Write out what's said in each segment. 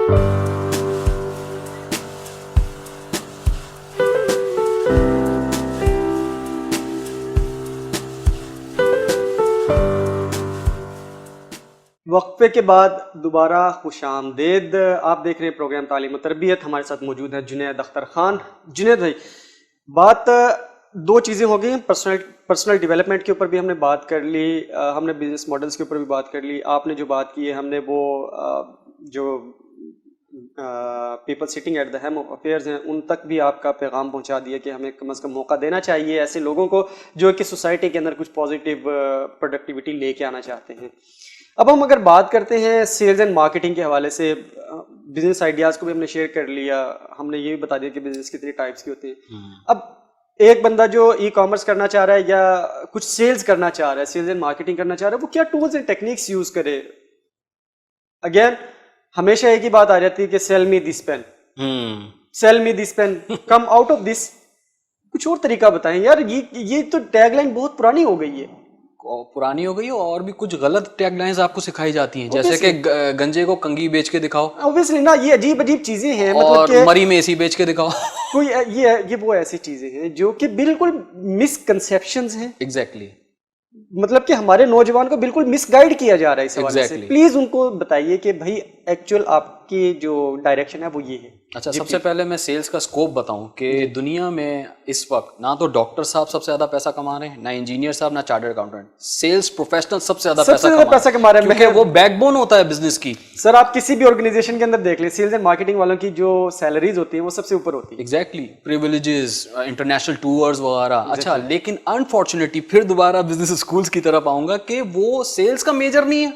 وقفے کے بعد دوبارہ خوش آمدید. آپ دیکھ رہے ہیں پروگرام تعلیم و تربیت. ہمارے ساتھ موجود ہیں جنید اختر خان. جنید بھائی، بات دو چیزیں ہو گئی ہیں، پرسنل ڈیولپمنٹ کے اوپر بھی ہم نے بات کر لی، ہم نے بزنس ماڈلز کے اوپر بھی بات کر لی. آپ نے جو بات کی ہے، ہم نے وہ جو people sitting at the helm of affairs ہیں ان تک بھی آپ کا پیغام پہنچا دیا کہ ہمیں کم از کم موقع دینا چاہیے ایسے لوگوں کو جو کہ سوسائٹی کے اندر کچھ پازیٹیو پروڈکٹیوٹی لے کے آنا چاہتے ہیں. اب ہم اگر بات کرتے ہیں سیلز اینڈ مارکیٹنگ کے حوالے سے، بزنس آئیڈیاز کو بھی ہم نے شیئر کر لیا، ہم نے یہ بھی بتا دیا کہ بزنس کتنے ٹائپس کے ہوتے ہیں. اب ایک بندہ جو ای کامرس کرنا چاہ رہا ہے یا کچھ سیلز کرنا چاہ رہا ہے، سیلز اینڈ مارکیٹنگ کرنا چاہ رہا ہے، وہ کیا ٹولز اینڈ ٹیکنیکس یوز کرے؟ اگین ہمیشہ ایک ہی بات آ جاتی ہے کہ sell me this pen, sell me this pen, come out of this. کچھ اور طریقہ بتائیں یار، یہ تو ٹیگ لائن بہت پرانی ہو گئی ہے. پرانی ہو گئی اور بھی کچھ غلط ٹیگ لائنز آپ کو سکھائی جاتی ہیں، جیسے کہ گنجے کو کنگھی بیچ کے دکھاؤ. اوبویسلی نا، یہ عجیب عجیب چیزیں ہیں، اور مری میں ایسی بیچ کے دکھاؤ. کوئی یہ وہ ایسی چیزیں ہیں جو کہ بالکل مس کنسیپشنز ہیں. ایگزیکٹلی، مطلب کہ ہمارے نوجوان کو بالکل مس گائیڈ کیا جا رہا ہے اس حوالے سے. پلیز ان کو بتائیے کہ بھائی ایکچوئل آپ کی جو ڈائریکشن ہے وہ یہ ہے. اچھا، سب سے پہلے میں سیلز کا اسکوپ بتاؤں کہ دنیا میں اس وقت نہ تو ڈاکٹر صاحب سب سے زیادہ پیسہ کما رہے ہیں، نہ انجینئر صاحب، نہ چارٹرڈ اکاؤنٹنٹ. سیلز پروفیشنل سب سے زیادہ پیسہ کما رہے ہیں کیونکہ وہ بیک بون ہوتا ہے بزنس کی. سر آپ کسی بھی آرگنائزیشن کے اندر دیکھ لیں، سیلز اینڈ مارکیٹنگ والوں کی جو سیلریز ہوتی ہیں وہ سب سے اوپر ہوتی ہے. ایگزیکٹلی، پریویلیجز، انٹرنیشنل ٹورز وغیرہ. اچھا، لیکن انفارچونیٹلی پھر دوبارہ بزنس اسکولز کی طرف آؤں گا کہ وہ سیلز کا میجر نہیں ہے،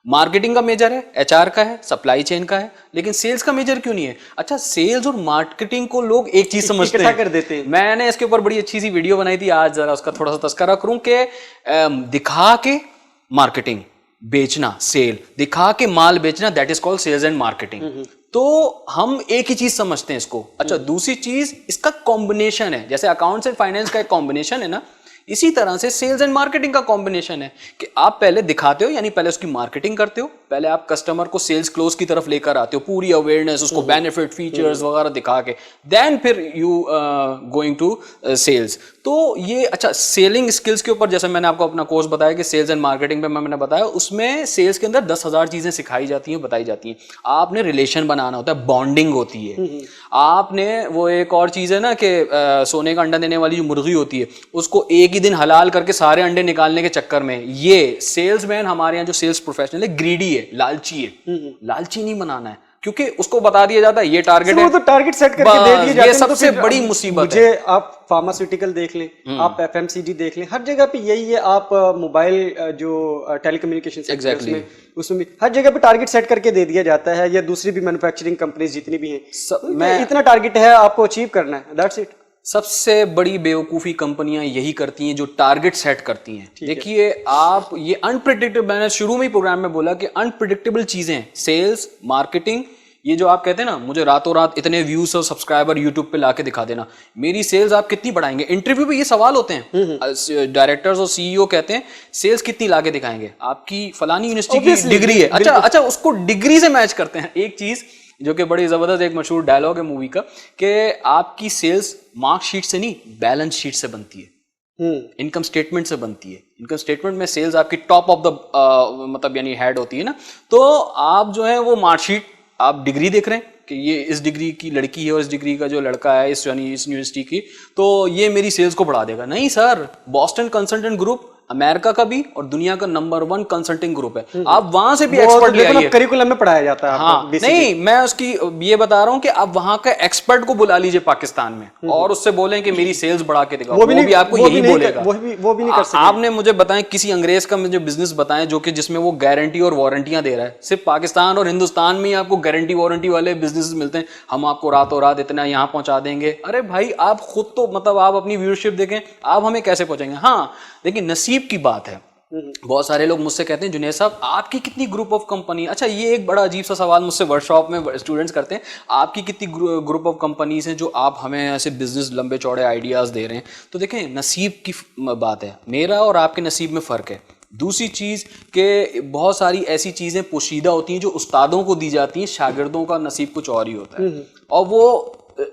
مارکیٹنگ کا میجر ہے، ایچ آر کا ہے، سپلائی چین کا ہے، لیکن سیلز کا میجر کیوں نہیں ہے؟ اچھا، سیلز اور مارکیٹنگ کو لوگ ایک چیز سمجھتے ہیں، کر دیتے ہیں. میں نے اس کے اوپر بڑی اچھی سی ویڈیو بنائی تھی، آج ذرا اس کا تھوڑا سا تذکرہ کروں کہ دکھا کے مارکیٹنگ بیچنا، سیل دکھا کے مال بیچنا، that is called sales and marketing. تو ہم ایک ہی چیز سمجھتے ہیں اس کو. اچھا، دوسری چیز اس کا کمبینیشن ہے، جیسے اکاؤنٹس اینڈ فائنینس کا ایک کمبینیشن ہے نا، اسی طرح سے سیلز اینڈ مارکیٹنگ کا کمبینیشن ہے کہ آپ پہلے دکھاتے ہو، یعنی پہلے اس کی مارکیٹنگ کرتے ہو، پہلے آپ کسٹمر کو سیلز کلوز کی طرف لے کر آتے ہو، پوری اویئرنیس، اس کو بینیفٹ، فیچرز وغیرہ دکھا کے، دین پھر یو گوئنگ ٹو سیلز. تو یہ اچھا سیلنگ اسکلز کے اوپر جیسے میں نے آپ کو اپنا کورس بتایا کہ سیلز اینڈ مارکیٹنگ پہ میں نے بتایا، اس میں سیلز کے اندر 10,000 چیزیں سکھائی جاتی ہیں، بتائی جاتی ہیں. آپ نے ریلیشن بنانا ہوتا ہے، بانڈنگ ہوتی ہے. آپ نے وہ ایک اور چیز ہے نا کہ سونے کا انڈا دینے والی جو مرغی ہوتی ہے، اس کو ایک ہی دن حلال کر کے سارے انڈے نکالنے کے چکر میں، یہ سیلز مین ہمارے یہاں جو سیلز پروفیشنل ہے گریڈی ہے، لالچی ہے. لالچی نہیں بنانا ہے کیونکہ اس کو بتا دیا جاتا ہے یہ ٹارگیٹ ہے، وہ تو ٹارگیٹ سیٹ کر کے دے دیے جاتے ہیں. یہ سب سے بڑی مصیبت ہے. مجھے آپ فارماسیوٹیکل دیکھ لیں، آپ ایف ایم سی جی دیکھ لیں، ہر جگہ پہ یہی ہے. آپ موبائل جو ٹیلی کمیونیکیشن سیکٹر میں، اس میں بھی ہر جگہ پہ ٹارگیٹ سیٹ کر کے دے دیا جاتا ہے، یا دوسری بھی مینوفیکچرنگ کمپنیز جتنی بھی ہیں، میں اتنا ٹارگیٹ ہے آپ کو اچیو کرنا ہے، دیٹس اٹ. سب سے بڑی بیوقوفی کمپنیاں یہی کرتی ہیں جو ٹارگٹ سیٹ کرتی ہیں. دیکھیے آپ، یہ انپریڈکٹیبل، میں نے شروع میں ہی پروگرام میں بولا کہ انپریڈکٹیبل چیزیں، سیلز، مارکیٹنگ، یہ جو آپ کہتے ہیں نا مجھے راتوں رات اتنے ویوز اور سبسکرائبر یوٹیوب پہ لا کے دکھا دینا، میری سیلز آپ کتنی بڑھائیں گے؟ انٹرویو پہ یہ سوال ہوتے ہیں، ڈائریکٹرز اور سی ای او کہتے ہیں سیلز کتنی لا کے دکھائیں گے؟ آپ کی فلانی یونیورسٹی کی ڈگری ہے. اچھا اس کو ڈگری سے میچ کرتے ہیں. ایک چیز جو کہ بڑی زبردست ایک مشہور ڈائلاگ ہے مووی کا کہ آپ کی سیلز مارک شیٹ سے نہیں، بیلنس شیٹ سے بنتی ہے، انکم اسٹیٹمنٹ سے بنتی ہے. انکم اسٹیٹمنٹ میں سیلز آپ کی ٹاپ آف دا مطلب یعنی ہیڈ ہوتی ہے نا. تو آپ جو ہے وہ مارک شیٹ، آپ ڈگری دیکھ رہے ہیں کہ یہ اس ڈگری کی لڑکی ہے اور اس ڈگری کا جو لڑکا ہے اس یونیورسٹی کی، تو یہ میری سیلز کو بڑھا دے گا. نہیں سر، بوسٹن کنسلٹنٹ گروپ امریکہ کا بھی اور دنیا کا نمبر 1 کنسلٹنگ گروپ ہے، آپ وہاں سے بھی ایکسپرٹ لے آئیے. کریکولم میں پڑھایا جاتا ہے. ہاں نہیں، میں اس کی یہ بتا رہا ہوں کہ آپ وہاں کا ایکسپرٹ کو بلا لیجیے پاکستان میں اور اس سے بولیں کہ میری سیلز بڑھا کے دکھاؤ، وہ بھی آپ کو یہی بولے گا. وہ بھی نہیں کر سکتے. آپ نے مجھے بتائیں کسی انگریز کا مجھے بزنس بتائیں جو کہ جس میں وہ گارنٹی اور وارنٹیاں دے رہا ہے. صرف پاکستان اور ہندوستان میں ہی آپ کو گارنٹی وارنٹی والے بزنس ملتے ہیں، ہم آپ کو راتوں رات اتنا یہاں پہنچا دیں گے. ارے بھائی آپ خود تو مطلب آپ اپنی ویورشپ دیکھیں، آپ ہمیں کیسے پہنچیں گے؟ ہاں لیکن نصیب کی بات ہے. بہت سارے لوگ مجھ سے کہتے ہیں جنید صاحب آپ کی کتنی گروپ آف کمپنی. اچھا یہ ایک بڑا عجیب سا سوال مجھ سے ورک شاپ میں اسٹوڈنٹس کرتے ہیں، آپ کی کتنی گروپ آف کمپنیز ہیں جو آپ ہمیں ایسے بزنس لمبے چوڑے آئیڈیاز دے رہے ہیں. تو دیکھیں نصیب کی بات ہے، میرا اور آپ کے نصیب میں فرق ہے. دوسری چیز کہ بہت ساری ایسی چیزیں پوشیدہ ہوتی ہیں جو استادوں کو دی جاتی ہیں, شاگردوں کا نصیب کچھ اور ہی ہوتا ہے, اور وہ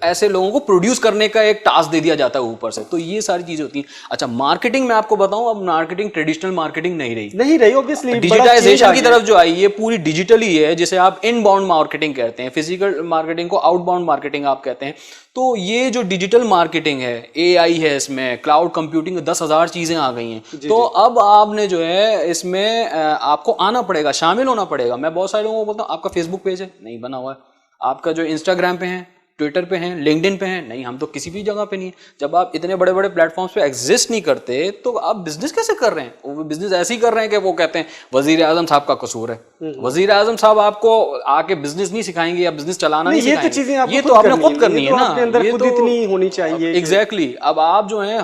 ایسے لوگوں کو پروڈیوس کرنے کا ایک ٹاسک دے دیا جاتا ہے اوپر سے. تو یہ ساری چیزیں ہوتی ہیں. اچھا مارکیٹنگ میں آپ کو بتاؤں, اب مارکیٹنگ ٹریڈیشنل مارکیٹنگ نہیں رہی obviously ڈیجیٹائزیشن کی طرف جو آئی ہے پوری ڈیجیٹل ہی ہے, جسے آپ ان باؤنڈ مارکیٹنگ کہتے ہیں, فزیکل مارکیٹنگ کو آؤٹ باؤنڈ مارکیٹنگ آپ کہتے ہیں. تو یہ جو ڈیجیٹل مارکیٹنگ ہے, اے آئی ہے اس میں, کلاؤڈ کمپیوٹنگ, 10,000 چیزیں آ گئی ہیں. تو اب آپ نے جو ہے اس میں آپ کو آنا پڑے گا, شامل ہونا پڑے گا. میں بہت سارے لوگوں کو بولتا ہوں آپ کا فیس بک پیج ہے, نہیں بنا ہوا ہے. آپ کا جو انسٹاگرام پہ ہے, ٹویٹر پہ ہیں, لنکڈن پہ ہیں, نہیں ہم تو کسی بھی جگہ پہ نہیں ہیں. جب آپ اتنے بڑے بڑے پلیٹ فارمس پہ ایگزسٹ نہیں کرتے تو آپ بزنس کیسے کر رہے ہیں؟ وہ بزنس ایسے ہی کر رہے ہیں کہ وہ کہتے ہیں وزیر اعظم صاحب کا قصور ہے. وزیر اعظم صاحب آپ کو آ کے بزنس نہیں سکھائیں گے یا بزنس چلانا نہیں سکھائیں گے, یہ تو آپ نے خود کرنی ہے نا, یہ تو اتنی ہونی چاہیے. ایگزیکٹلی. اب آپ جو ہیں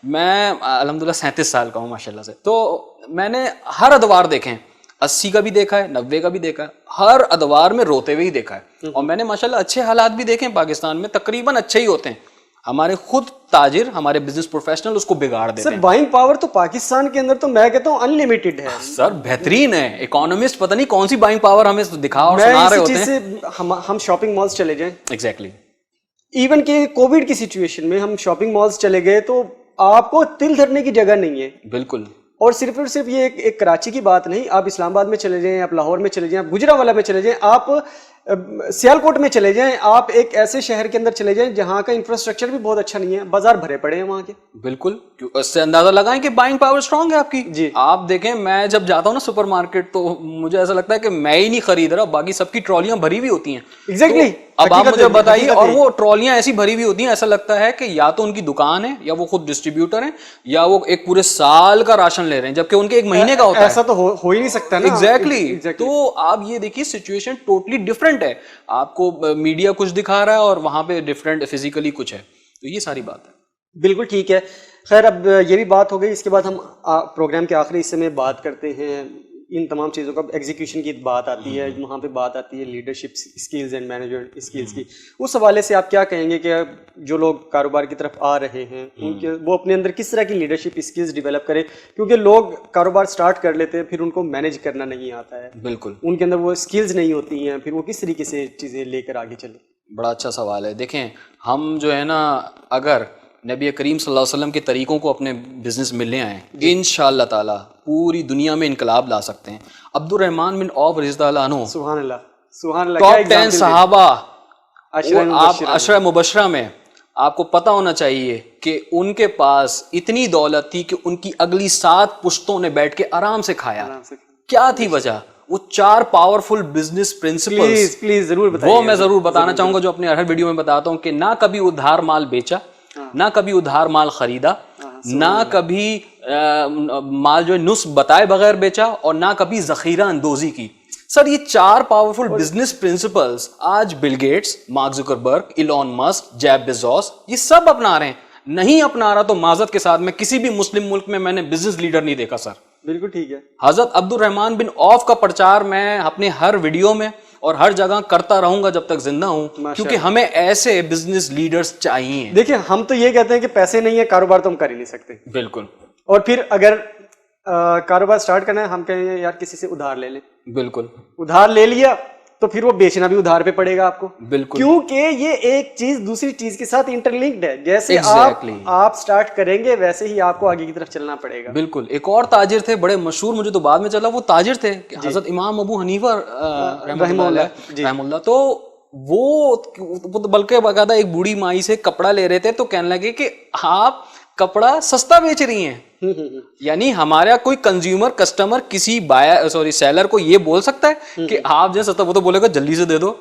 میں الحمدللہ 37 سال کا ہوں ماشاء اللہ سے, تو میں نے ہر ادوار دیکھے ہیں, 80 کا بھی دیکھا ہے, 90 کا بھی دیکھا ہے, ہر ادوار میں روتے ہوئے ہی دیکھا ہے. اور میں نے ماشاءاللہ اچھے حالات بھی دیکھے ہیں پاکستان میں, تقریباً اچھے ہی ہوتے ہیں. ہمارے خود تاجر, ہمارے بزنس پروفیشنل اس کو بگاڑ دیتے ہیں. سر بائنگ پاور تو پاکستان کے اندر تو میں کہتا ہوں انلیمیٹڈ ہے سر, بہترین ہے. اکانومسٹ پتہ نہیں کون سی بائنگ پاور ہمیں دکھا اور سنا رہے ہوتے ہیں. ہم شاپنگ مالز چلے جائیں, ایگزیکٹلی, ایون کہ کووڈ کی سچویشن میں ہم شاپنگ مالز چلے گئے تو آپ کو تل دھرنے کی جگہ نہیں ہے. بالکل. اور صرف یہ ایک کراچی کی بات نہیں, آپ اسلام آباد میں چلے جائیں, آپ لاہور میں چلے جائیں, آپ گجرانوالہ میں چلے جائیں, آپ سیالکوٹ میں چلے جائیں, آپ ایک ایسے شہر کے اندر چلے جائیں جہاں کا انفراسٹرکچر بھی بہت اچھا نہیں ہے, بازار بھرے پڑے ہیں وہاں کے. بالکل, اس سے اندازہ لگائیں کہ بائنگ پاور اسٹرانگ ہے آپ کی. جی آپ دیکھیں, میں جب جاتا ہوں نا سپر مارکیٹ تو مجھے ایسا لگتا ہے کہ میں ہی نہیں خرید رہا, باقی سب کی ٹرالیاں بھری ہوئی ہوتی ہیں. ایگزیکٹلی. اب آپ مجھے بتائیے, اور وہ ٹرالیاں ایسی بھری ہوئی ہوتی ہیں, ایسا لگتا ہے کہ یا تو ان کی دکان ہے, یا وہ خود ڈسٹریبیوٹر ہیں, یا وہ ایک پورے سال کا راشن لے رہے ہیں, جبکہ ان کے ایک مہینے کا ہوتا ہے. ایسا تو ہو ہی نہیں سکتا نا. ایگزیکٹلی. تو آپ یہ دیکھیے سچویشن ٹوٹلی ڈفرینٹ ہے. آپ کو میڈیا کچھ دکھا رہا ہے اور وہاں پہ ڈفرینٹ فزیکلی کچھ ہے. تو یہ ساری بات ہے. بالکل ٹھیک ہے. خیر, اب یہ بھی بات ہو گئی. اس کے بعد ہم پروگرام کے آخری حصے میں بات کرتے ہیں ان تمام چیزوں کا. ایگزیکیوشن کی بات آتی ہے, وہاں پہ بات آتی ہے leadership skills and management skills کی. اس حوالے سے آپ کیا کہیں گے کہ جو لوگ کاروبار کی طرف آ رہے ہیں ان کے وہ اپنے اندر کس طرح کی لیڈرشپ اسکلز ڈیولپ کریں؟ کیونکہ لوگ کاروبار سٹارٹ کر لیتے ہیں, پھر ان کو مینیج کرنا نہیں آتا ہے. بالکل, ان کے اندر وہ اسکلز نہیں ہوتی ہیں, پھر وہ کس طریقے سے چیزیں لے کر آگے چلیں؟ بڑا اچھا سوال ہے. دیکھیں, ہم جو ہے نا اگر نبی کریم صلی اللہ علیہ وسلم کے طریقوں کو اپنے بزنس میں لے آئیں, انشاءاللہ تعالیٰ پوری دنیا میں انقلاب لا سکتے ہیں. عبد الرحمن بن عوف رضی اللہ عنہ, سبحان اللہ, سبحان اللہ, ٹاپ 10 صحابہ, آپ عشرہ مبشرہ میں, آپ کو پتہ ہونا چاہیے کہ ان کے پاس اتنی دولت تھی کہ ان کی اگلی 7 پشتوں نے بیٹھ کے آرام سے کھایا. کیا تھی وجہ؟ وہ 4 پاورفل بزنس پرنسپلز. پلیز ضرور بتائیے. وہ میں ضرور بتانا چاہوں گا, جو اپنے ہر ویڈیو میں بتاتا ہوں, کہ نہ کبھی ادھار مال بیچا, نہ کبھی ادھار مال خریدا, نہ کبھی مال جو نصب بتائے بغیر بیچا, اور نہ کبھی ذخیرہ اندوزی کی. سر یہ 4 پاورفل بزنس پرنسپلز آج Bill Gates, Mark Zuckerberg, Elon Musk, Jeff Bezos, یہ سب اپنا رہے ہیں. نہیں اپنا رہا تو معذرت کے ساتھ میں کسی بھی مسلم ملک میں نے بزنس لیڈر نہیں دیکھا سر. بالکل ٹھیک ہے. حضرت عبد الرحمن بن عوف کا پرچار میں اپنے ہر ویڈیو میں اور ہر جگہ کرتا رہوں گا جب تک زندہ ہوں, کیونکہ ہمیں ایسے بزنس لیڈرز چاہیے. دیکھیں, ہم تو یہ کہتے ہیں کہ پیسے نہیں ہیں, کاروبار تو ہم کر ہی نہیں سکتے. بالکل. اور پھر اگر کاروبار سٹارٹ کرنا ہے, ہم کہیں گے یار کسی سے ادھار لے لیں. بالکل. ادھار لے لیا تو پھر وہ بیچنا بھی ادھار پہ پڑے گا آپ کو. بالکل. کیونکہ یہ ایک چیز دوسری چیز کے ساتھ انٹرلنکڈ ہے. جیسے آپ سٹارٹ کریں گے ویسے ہی آپ کو آگے کی طرف چلنا پڑے گا. بالکل. ایک اور تاجر تھے بڑے مشہور, مجھے تو بعد میں چلا, وہ تاجر تھے حضرت امام ابو حنیفہ رحمہ اللہ. تو وہ بلکہ باقاعدہ ایک بوڑھی مائی سے کپڑا لے رہے تھے, تو کہنے لگے کہ آپ کپڑا سستا بیچ رہی ہیں. یعنی ہمارا کوئی کنزیومر کسٹمر کسی سیلر کو یہ بول سکتا ہے کہ آپ جو سستا, وہ تو بولے گا جلدی سے دے دو.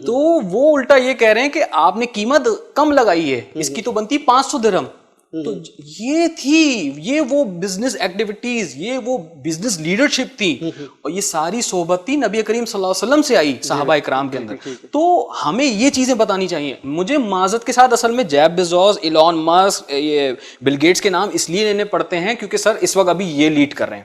تو وہ الٹا یہ کہہ رہے ہیں کہ آپ نے قیمت کم لگائی ہے, اس کی تو بنتی 500 درہم. تو یہ تھی, یہ وہ بزنس ایکٹیویٹیز, یہ وہ بزنس لیڈرشپ تھی, اور یہ ساری صحبت تھی نبی کریم صلی اللہ علیہ وسلم سے آئی صحابہ اکرام کے اندر. تو ہمیں یہ چیزیں بتانی چاہیے. مجھے معذرت کے ساتھ اصل میں جیف بیزوس, ایلون مسک, یہ بل گیٹس کے نام اس لیے لینے پڑتے ہیں کیونکہ سر اس وقت ابھی یہ لیڈ کر رہے ہیں.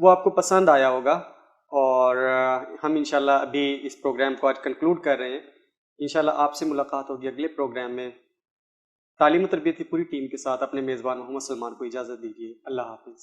وہ آپ کو پسند آیا ہوگا، اور ہم انشاءاللہ ابھی اس پروگرام کو آج کنکلوڈ کر رہے ہیں. انشاءاللہ آپ سے ملاقات ہوگی اگلے پروگرام میں. تعلیم و تربیت کی پوری ٹیم کے ساتھ اپنے میزبان محمد سلمان کو اجازت دیجیے. اللہ حافظ.